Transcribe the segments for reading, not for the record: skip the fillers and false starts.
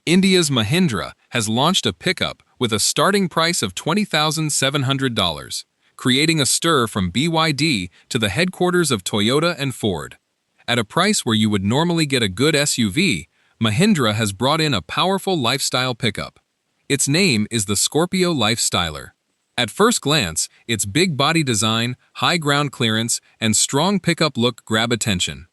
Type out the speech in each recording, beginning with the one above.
India's Mahindra has launched a pickup with a starting price of $20,700, creating a stir from BYD to the headquarters of Toyota and Ford. At a price where you would normally get a good SUV, Mahindra has brought in a powerful lifestyle pickup. Its name is the Scorpio Lifestyler. At first glance, its big body design, high ground clearance, and strong pickup look grab attention.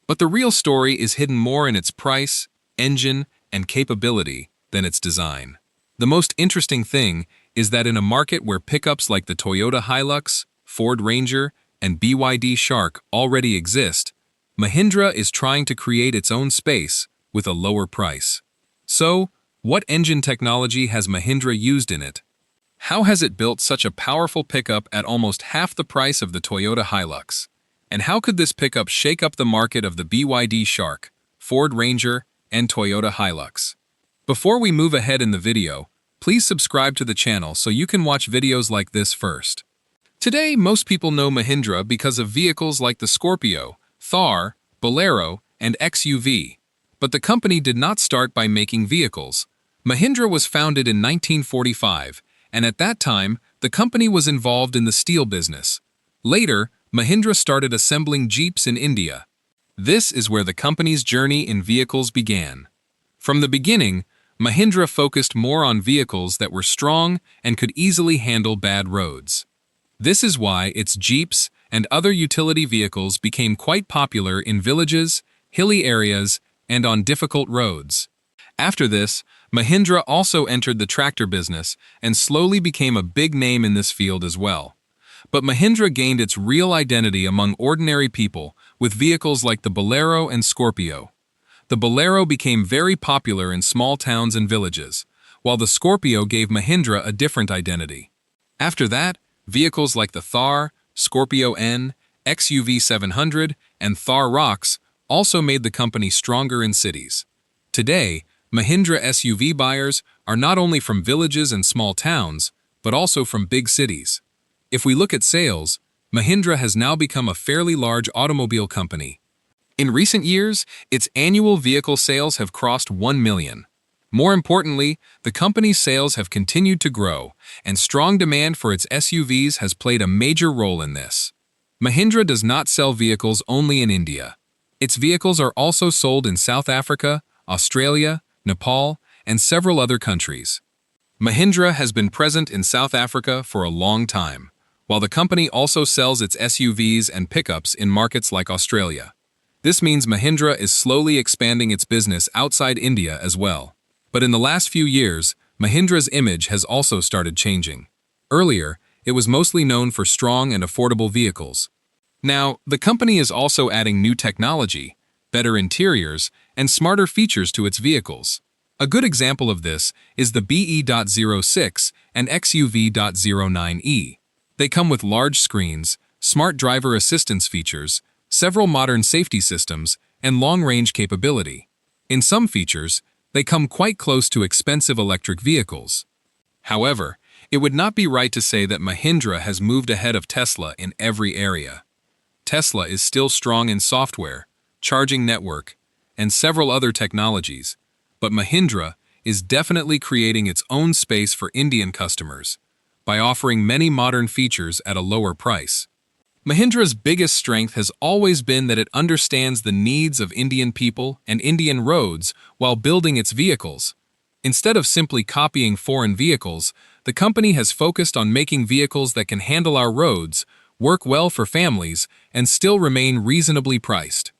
But the real story is hidden more in its price, engine, and capability than its design. The most interesting thing is that in a market where pickups like the Toyota Hilux, Ford Ranger, and BYD Shark already exist, Mahindra is trying to create its own space with a lower price. So, what engine technology has Mahindra used in it? How has it built such a powerful pickup at almost half the price of the Toyota Hilux? And how could this pickup shake up the market of the BYD Shark, Ford Ranger, and Toyota Hilux? Before we move ahead in the video, please subscribe to the channel so you can watch videos like this first. Today, most people know Mahindra because of vehicles like the Scorpio, Thar, Bolero, and XUV. But the company did not start by making vehicles. Mahindra was founded in 1945, and at that time, the company was involved in the steel business. Later, Mahindra started assembling Jeeps in India. This is where the company's journey in vehicles began. From the beginning, Mahindra focused more on vehicles that were strong and could easily handle bad roads. This is why its Jeeps and other utility vehicles became quite popular in villages, hilly areas, and on difficult roads. After this, Mahindra also entered the tractor business and slowly became a big name in this field as well. But Mahindra gained its real identity among ordinary people with vehicles like the Bolero and Scorpio. The Bolero became very popular in small towns and villages, while the Scorpio gave Mahindra a different identity. After that, vehicles like the Thar, Scorpio N, XUV 700, and Thar Rocks also made the company stronger in cities. Today, Mahindra SUV buyers are not only from villages and small towns, but also from big cities. If we look at sales, Mahindra has now become a fairly large automobile company. In recent years, its annual vehicle sales have crossed 1 million. More importantly, the company's sales have continued to grow, and strong demand for its SUVs has played a major role in this. Mahindra does not sell vehicles only in India. Its vehicles are also sold in South Africa, Australia, Nepal, and several other countries. Mahindra has been present in South Africa for a long time, while the company also sells its SUVs and pickups in markets like Australia. This means Mahindra is slowly expanding its business outside India as well. But in the last few years, Mahindra's image has also started changing. Earlier, it was mostly known for strong and affordable vehicles. Now, the company is also adding new technology, better interiors, and smarter features to its vehicles. A good example of this is the BE.06 and XUV.09E. They come with large screens, smart driver assistance features, several modern safety systems, and long-range capability. In some features, they come quite close to expensive electric vehicles. However, it would not be right to say that Mahindra has moved ahead of Tesla in every area. Tesla is still strong in software, charging network, and several other technologies, but Mahindra is definitely creating its own space for Indian customers by offering many modern features at a lower price. Mahindra's biggest strength has always been that it understands the needs of Indian people and Indian roads while building its vehicles. Instead of simply copying foreign vehicles, the company has focused on making vehicles that can handle our roads, work well for families, and still remain reasonably priced.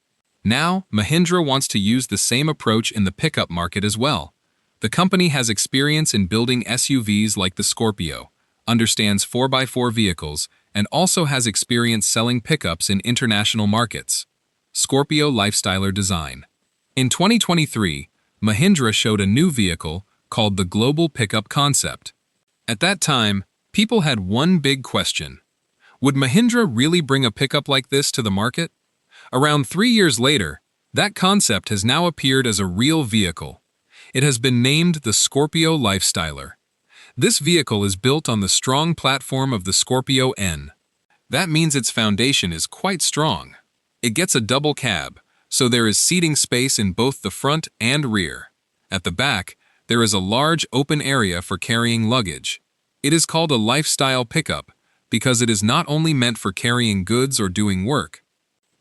Now, Mahindra wants to use the same approach in the pickup market as well. The company has experience in building SUVs like the Scorpio, understands 4x4 vehicles, and also has experience selling pickups in international markets. Scorpio Lifestyler design. In 2023, Mahindra showed a new vehicle called the Global Pickup Concept. At that time, people had one big question. Would Mahindra really bring a pickup like this to the market? Around 3 years later, that concept has now appeared as a real vehicle. It has been named the Scorpio Lifestyler. This vehicle is built on the strong platform of the Scorpio N. That means its foundation is quite strong. It gets a double cab, so there is seating space in both the front and rear. At the back, there is a large open area for carrying luggage. It is called a lifestyle pickup because it is not only meant for carrying goods or doing work.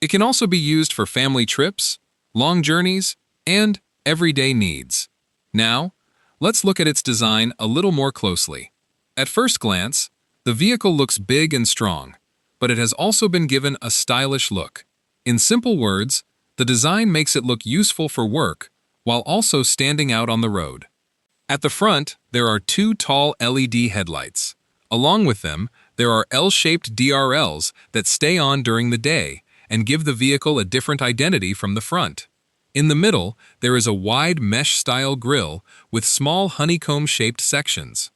It can also be used for family trips, long journeys, and everyday needs. Now, let's look at its design a little more closely. At first glance, the vehicle looks big and strong, but it has also been given a stylish look. In simple words, the design makes it look useful for work while also standing out on the road. At the front, there are two tall LED headlights. Along with them, there are L-shaped DRLs that stay on during the day and give the vehicle a different identity from the front. In the middle, there is a wide mesh-style grille with small honeycomb-shaped sections.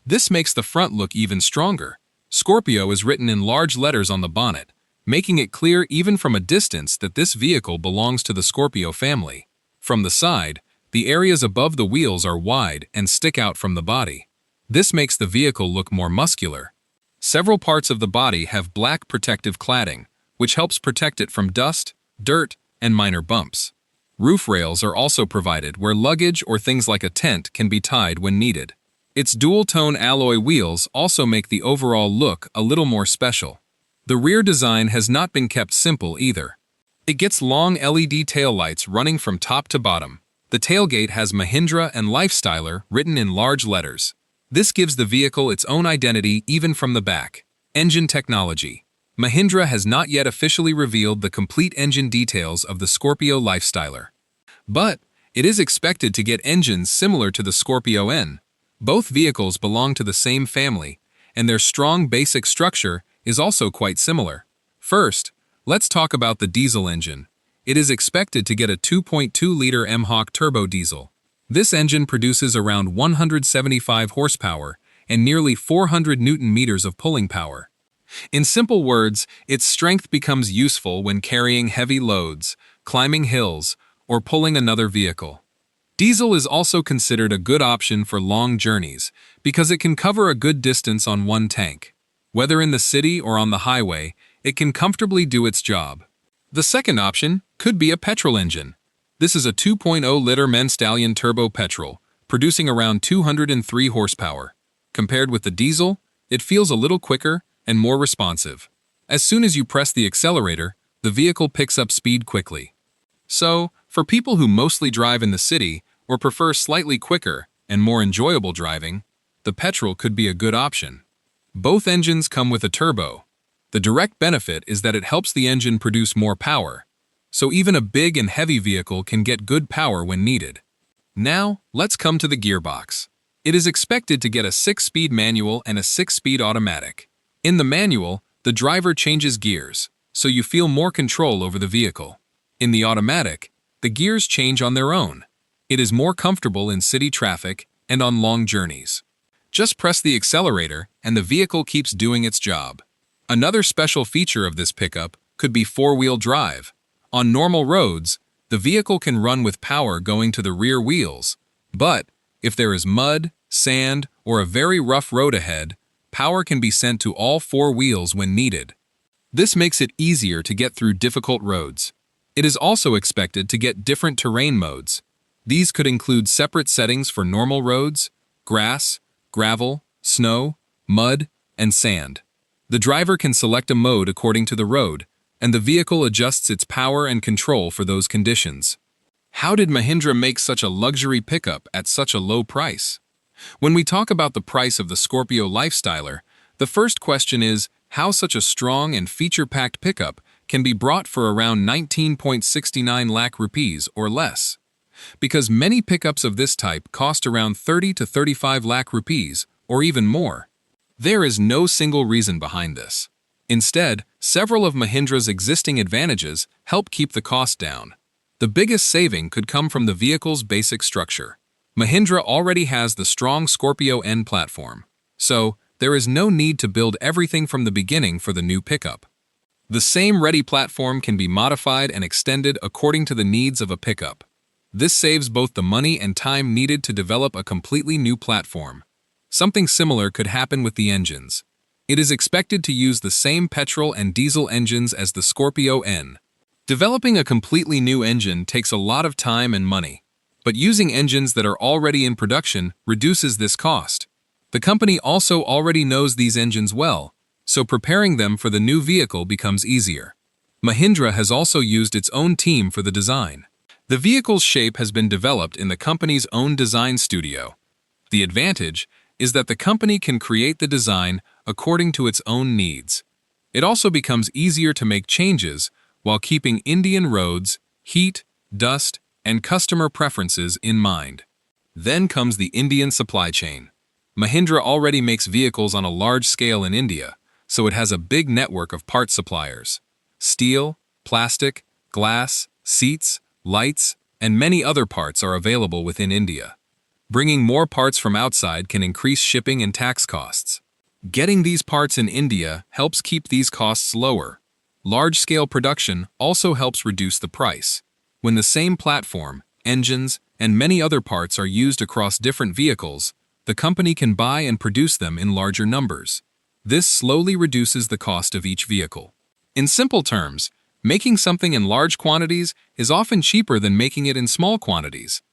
This makes the front look even stronger. Scorpio is written in large letters on the bonnet, making it clear even from a distance that this vehicle belongs to the Scorpio family. From the side, the areas above the wheels are wide and stick out from the body. This makes the vehicle look more muscular. Several parts of the body have black protective cladding, which helps protect it from dust, dirt, and minor bumps. Roof rails are also provided where luggage or things like a tent can be tied when needed. Its dual-tone alloy wheels also make the overall look a little more special. The rear design has not been kept simple either. It gets long LED taillights running from top to bottom. The tailgate has Mahindra and Lifestyler written in large letters. This gives the vehicle its own identity even from the back. Engine technology. Mahindra has not yet officially revealed the complete engine details of the Scorpio Lifestyler. But it is expected to get engines similar to the Scorpio N. Both vehicles belong to the same family, and their strong basic structure is also quite similar. First, let's talk about the diesel engine. It is expected to get a 2.2-liter M-Hawk turbo diesel. This engine produces around 175 horsepower and nearly 400 Newton-meters of pulling power. In simple words, its strength becomes useful when carrying heavy loads, climbing hills, or pulling another vehicle. Diesel is also considered a good option for long journeys because it can cover a good distance on one tank. Whether in the city or on the highway, it can comfortably do its job. The second option could be a petrol engine. This is a 2.0-liter Stallion turbo petrol, producing around 203 horsepower. Compared with the diesel, it feels a little quicker and more responsive. As soon as you press the accelerator, the vehicle picks up speed quickly. So, for people who mostly drive in the city or prefer slightly quicker and more enjoyable driving, the petrol could be a good option. Both engines come with a turbo. The direct benefit is that it helps the engine produce more power, so even a big and heavy vehicle can get good power when needed. Now, let's come to the gearbox. It is expected to get a 6-speed manual and a 6-speed automatic. In the manual, the driver changes gears, so you feel more control over the vehicle. In the automatic, the gears change on their own. It is more comfortable in city traffic and on long journeys. Just press the accelerator and the vehicle keeps doing its job. Another special feature of this pickup could be 4-wheel drive. On normal roads, the vehicle can run with power going to the rear wheels, but if there is mud, sand, or a very rough road ahead, power can be sent to all 4 wheels when needed. This makes it easier to get through difficult roads. It is also expected to get different terrain modes. These could include separate settings for normal roads, grass, gravel, snow, mud, and sand. The driver can select a mode according to the road, and the vehicle adjusts its power and control for those conditions. How did Mahindra make such a luxury pickup at such a low price? When we talk about the price of the Scorpio Lifestyler, the first question is how such a strong and feature-packed pickup can be brought for around 19.69 lakh rupees or less. Because many pickups of this type cost around 30 to 35 lakh rupees or even more. There is no single reason behind this. Instead, several of Mahindra's existing advantages help keep the cost down. The biggest saving could come from the vehicle's basic structure. Mahindra already has the strong Scorpio N platform, so there is no need to build everything from the beginning for the new pickup. The same ready platform can be modified and extended according to the needs of a pickup. This saves both the money and time needed to develop a completely new platform. Something similar could happen with the engines. It is expected to use the same petrol and diesel engines as the Scorpio N. Developing a completely new engine takes a lot of time and money. But using engines that are already in production reduces this cost. The company also already knows these engines well, so preparing them for the new vehicle becomes easier. Mahindra has also used its own team for the design. The vehicle's shape has been developed in the company's own design studio. The advantage is that the company can create the design according to its own needs. It also becomes easier to make changes while keeping Indian roads, heat, dust, and customer preferences in mind. Then comes the Indian supply chain. Mahindra already makes vehicles on a large scale in India, so it has a big network of parts suppliers. Steel, plastic, glass, seats, lights, and many other parts are available within India. Bringing more parts from outside can increase shipping and tax costs. Getting these parts in India helps keep these costs lower. Large-scale production also helps reduce the price. When the same platform, engines, and many other parts are used across different vehicles, the company can buy and produce them in larger numbers. This slowly reduces the cost of each vehicle. In simple terms, making something in large quantities is often cheaper than making it in small quantities.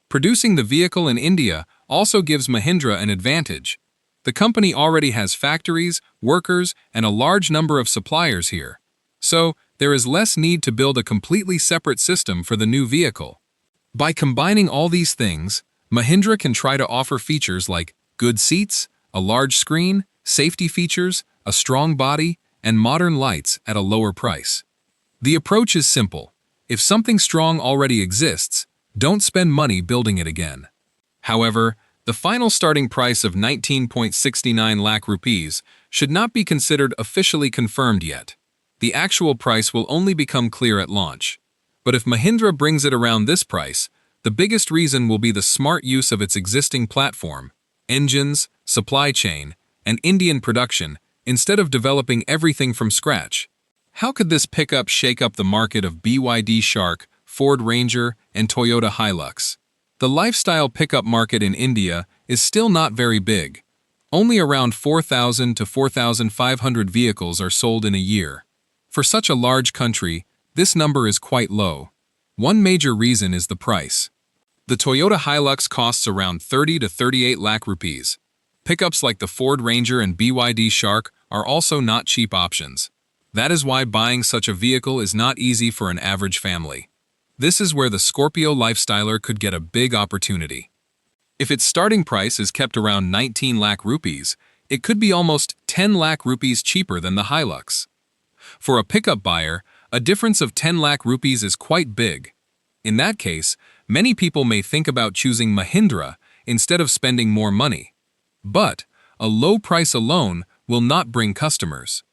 Producing the vehicle in India also gives Mahindra an advantage. The company already has factories, workers, and a large number of suppliers here. So, there is less need to build a completely separate system for the new vehicle. By combining all these things, Mahindra can try to offer features like good seats, a large screen, safety features, a strong body, and modern lights at a lower price. The approach is simple. If something strong already exists, don't spend money building it again. However, the final starting price of 19.69 lakh rupees should not be considered officially confirmed yet. The actual price will only become clear at launch. But if Mahindra brings it around this price, the biggest reason will be the smart use of its existing platform, engines, supply chain, and Indian production, instead of developing everything from scratch. How could this pickup shake up the market of BYD Shark, Ford Ranger, and Toyota Hilux? The lifestyle pickup market in India is still not very big. Only around 4,000 to 4,500 vehicles are sold in a year. For such a large country, this number is quite low. One major reason is the price. The Toyota Hilux costs around 30 to 38 lakh rupees. Pickups like the Ford Ranger and BYD Shark are also not cheap options. That is why buying such a vehicle is not easy for an average family. This is where the Scorpio Lifestyler could get a big opportunity. If its starting price is kept around 19 lakh rupees, it could be almost 10 lakh rupees cheaper than the Hilux. For a pickup buyer, a difference of 10 lakh rupees is quite big. In that case, many people may think about choosing Mahindra instead of spending more money. But a low price alone will not bring customers.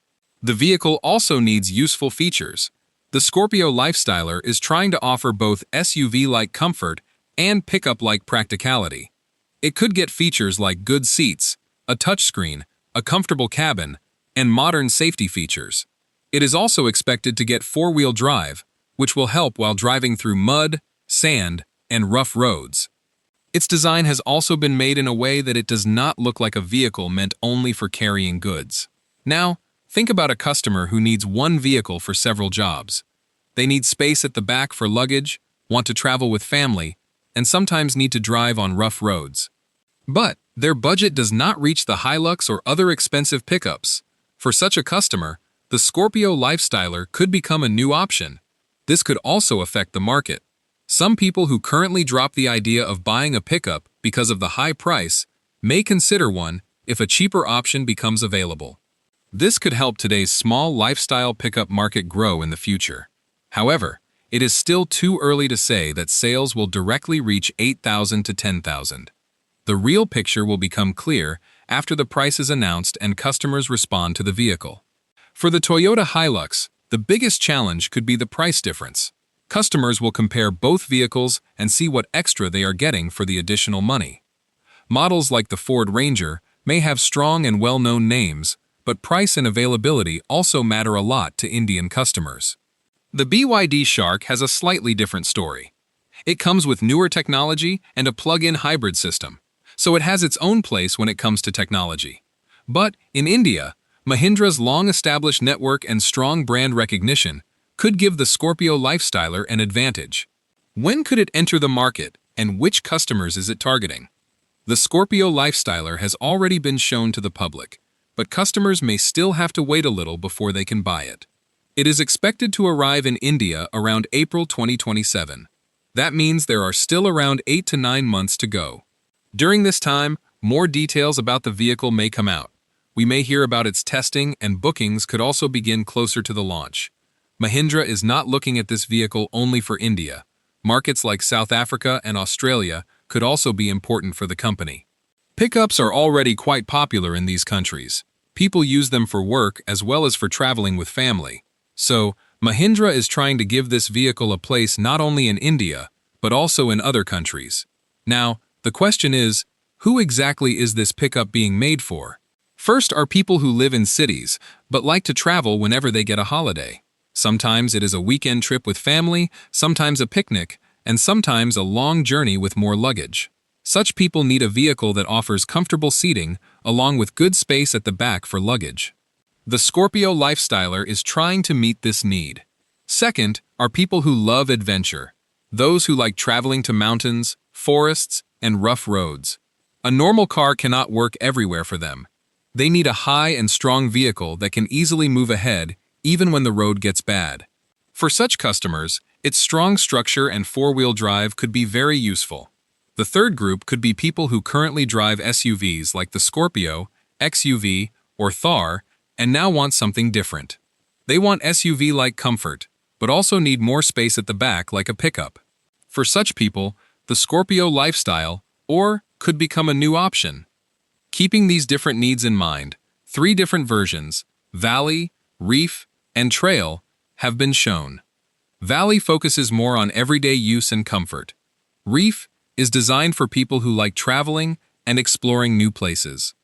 The vehicle also needs useful features. The Scorpio Lifestyler is trying to offer both SUV-like comfort and pickup-like practicality. It could get features like good seats, a touchscreen, a comfortable cabin, and modern safety features. It is also expected to get four-wheel drive, which will help while driving through mud, sand, and rough roads. Its design has also been made in a way that it does not look like a vehicle meant only for carrying goods. Now, think about a customer who needs one vehicle for several jobs. They need space at the back for luggage, want to travel with family, and sometimes need to drive on rough roads. But their budget does not reach the Hilux or other expensive pickups. For such a customer, the Scorpio Lifestyler could become a new option. This could also affect the market. Some people who currently drop the idea of buying a pickup because of the high price may consider one if a cheaper option becomes available. This could help today's small lifestyle pickup market grow in the future. However, it is still too early to say that sales will directly reach 8,000 to 10,000. The real picture will become clear after the price is announced and customers respond to the vehicle. For the Toyota Hilux, the biggest challenge could be the price difference. Customers will compare both vehicles and see what extra they are getting for the additional money. Models like the Ford Ranger may have strong and well-known names, but price and availability also matter a lot to Indian customers. The BYD Shark has a slightly different story. It comes with newer technology and a plug-in hybrid system, so it has its own place when it comes to technology. But in India, Mahindra's long-established network and strong brand recognition could give the Scorpio Lifestyler an advantage. When could it enter the market? And which customers is it targeting? The Scorpio Lifestyler has already been shown to the public, but customers may still have to wait a little before they can buy it. It is expected to arrive in India around April 2027. That means there are still around 8 to 9 months to go. During this time, more details about the vehicle may come out. We may hear about its testing, and bookings could also begin closer to the launch. Mahindra is not looking at this vehicle only for India. Markets like South Africa and Australia could also be important for the company. Pickups are already quite popular in these countries. People use them for work as well as for traveling with family. So, Mahindra is trying to give this vehicle a place not only in India, but also in other countries. Now, the question is, who exactly is this pickup being made for? First are people who live in cities, but like to travel whenever they get a holiday. Sometimes it is a weekend trip with family, sometimes a picnic, and sometimes a long journey with more luggage. Such people need a vehicle that offers comfortable seating, along with good space at the back for luggage. The Scorpio Lifestyler is trying to meet this need. Second are people who love adventure, those who like traveling to mountains, forests, and rough roads. A normal car cannot work everywhere for them. They need a high and strong vehicle that can easily move ahead even when the road gets bad. For such customers, its strong structure and four-wheel drive could be very useful. The third group could be people who currently drive SUVs like the Scorpio, XUV, or Thar, and now want something different. They want SUV-like comfort, but also need more space at the back like a pickup. For such people, the Scorpio Lifestyle could become a new option. Keeping these different needs in mind, 3 different versions, Valley, Reef, and Trail, have been shown. Valley focuses more on everyday use and comfort. Reef is designed for people who like traveling and exploring new places.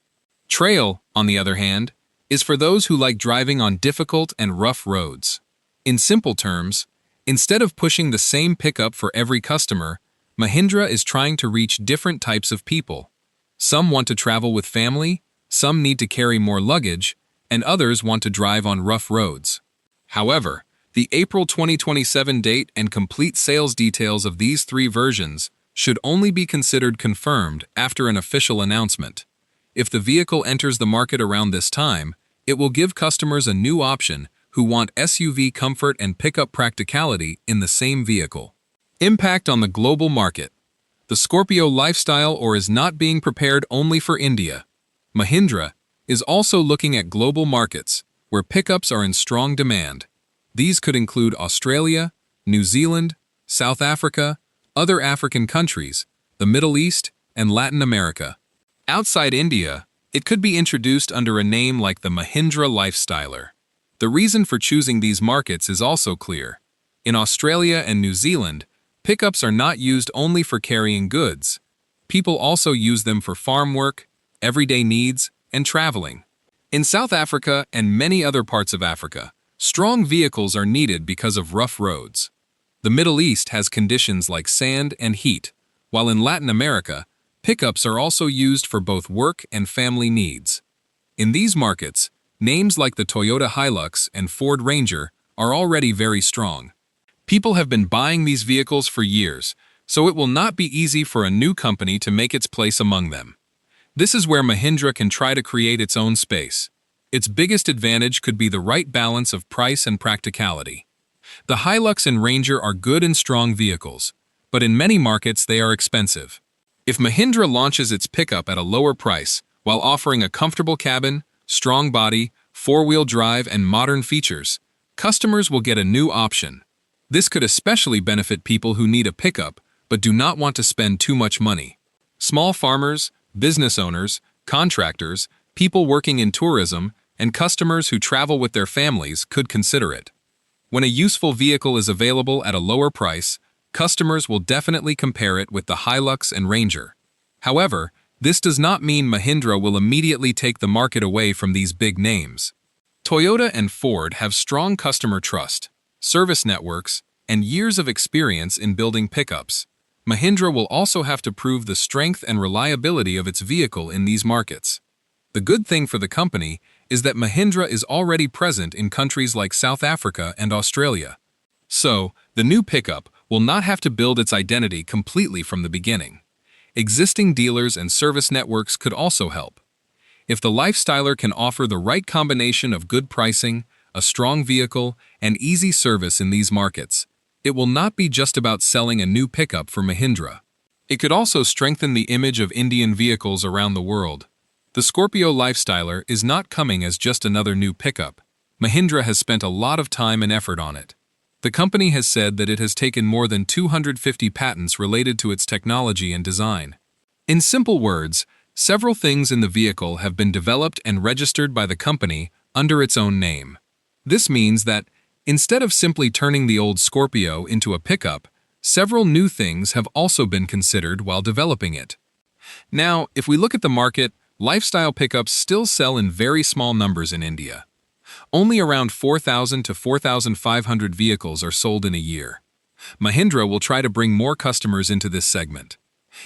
Trail, on the other hand, is for those who like driving on difficult and rough roads. In simple terms, instead of pushing the same pickup for every customer, Mahindra is trying to reach different types of people. Some want to travel with family, some need to carry more luggage, and others want to drive on rough roads. However, the April 2027 date and complete sales details of these 3 versions should only be considered confirmed after an official announcement. If the vehicle enters the market around this time, it will give customers a new option who want SUV comfort and pickup practicality in the same vehicle. Impact on the global market. The Scorpio Lifestyle is not being prepared only for India. Mahindra is also looking at global markets where pickups are in strong demand. These could include Australia, New Zealand, South Africa, other African countries, the Middle East, and Latin America. Outside India, it could be introduced under a name like the Mahindra Lifestyler. The reason for choosing these markets is also clear. In Australia and New Zealand, pickups are not used only for carrying goods. People also use them for farm work, everyday needs, and traveling. In South Africa and many other parts of Africa, strong vehicles are needed because of rough roads. The Middle East has conditions like sand and heat, while in Latin America, pickups are also used for both work and family needs. In these markets, names like the Toyota Hilux and Ford Ranger are already very strong. People have been buying these vehicles for years, so it will not be easy for a new company to make its place among them. This is where Mahindra can try to create its own space. Its biggest advantage could be the right balance of price and practicality. The Hilux and Ranger are good and strong vehicles, but in many markets they are expensive. If Mahindra launches its pickup at a lower price while offering a comfortable cabin, strong body, 4-wheel drive, and modern features, customers will get a new option. This could especially benefit people who need a pickup but do not want to spend too much money. Small farmers, business owners, contractors, people working in tourism, and customers who travel with their families could consider it. When a useful vehicle is available at a lower price, customers will definitely compare it with the Hilux and Ranger. However, this does not mean Mahindra will immediately take the market away from these big names. Toyota and Ford have strong customer trust, service networks, and years of experience in building pickups. Mahindra will also have to prove the strength and reliability of its vehicle in these markets. The good thing for the company is that Mahindra is already present in countries like South Africa and Australia. So, the new pickup will not have to build its identity completely from the beginning. Existing dealers and service networks could also help. If the Lifestyler can offer the right combination of good pricing, a strong vehicle, and easy service in these markets, it will not be just about selling a new pickup for Mahindra. It could also strengthen the image of Indian vehicles around the world. The Scorpio Lifestyler is not coming as just another new pickup. Mahindra has spent a lot of time and effort on it. The company has said that it has taken more than 250 patents related to its technology and design. In simple words, several things in the vehicle have been developed and registered by the company under its own name. This means that, instead of simply turning the old Scorpio into a pickup, several new things have also been considered while developing it. Now, if we look at the market, lifestyle pickups still sell in very small numbers in India. Only around 4,000 to 4,500 vehicles are sold in a year. Mahindra will try to bring more customers into this segment.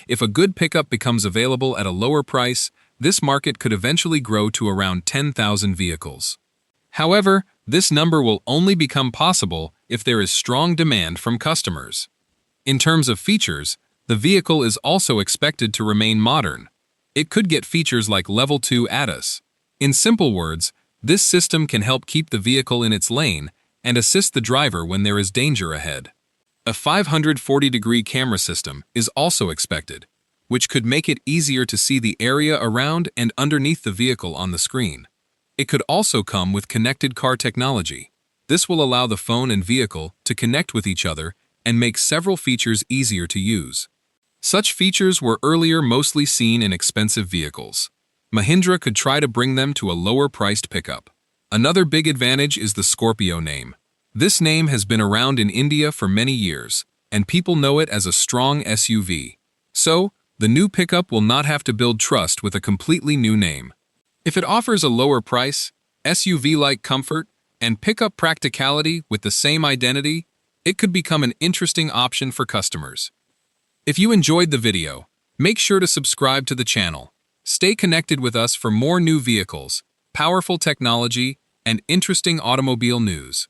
If a good pickup becomes available at a lower price, this market could eventually grow to around 10,000 vehicles. However, this number will only become possible if there is strong demand from customers. In terms of features, the vehicle is also expected to remain modern. It could get features like Level 2 ADAS. In simple words, this system can help keep the vehicle in its lane and assist the driver when there is danger ahead. A 540-degree camera system is also expected, which could make it easier to see the area around and underneath the vehicle on the screen. It could also come with connected car technology. This will allow the phone and vehicle to connect with each other and make several features easier to use. Such features were earlier mostly seen in expensive vehicles. Mahindra could try to bring them to a lower-priced pickup. Another big advantage is the Scorpio name. This name has been around in India for many years, and people know it as a strong SUV. So, the new pickup will not have to build trust with a completely new name. If it offers a lower price, SUV-like comfort, and pickup practicality with the same identity, it could become an interesting option for customers. If you enjoyed the video, make sure to subscribe to the channel. Stay connected with us for more new vehicles, powerful technology, and interesting automobile news.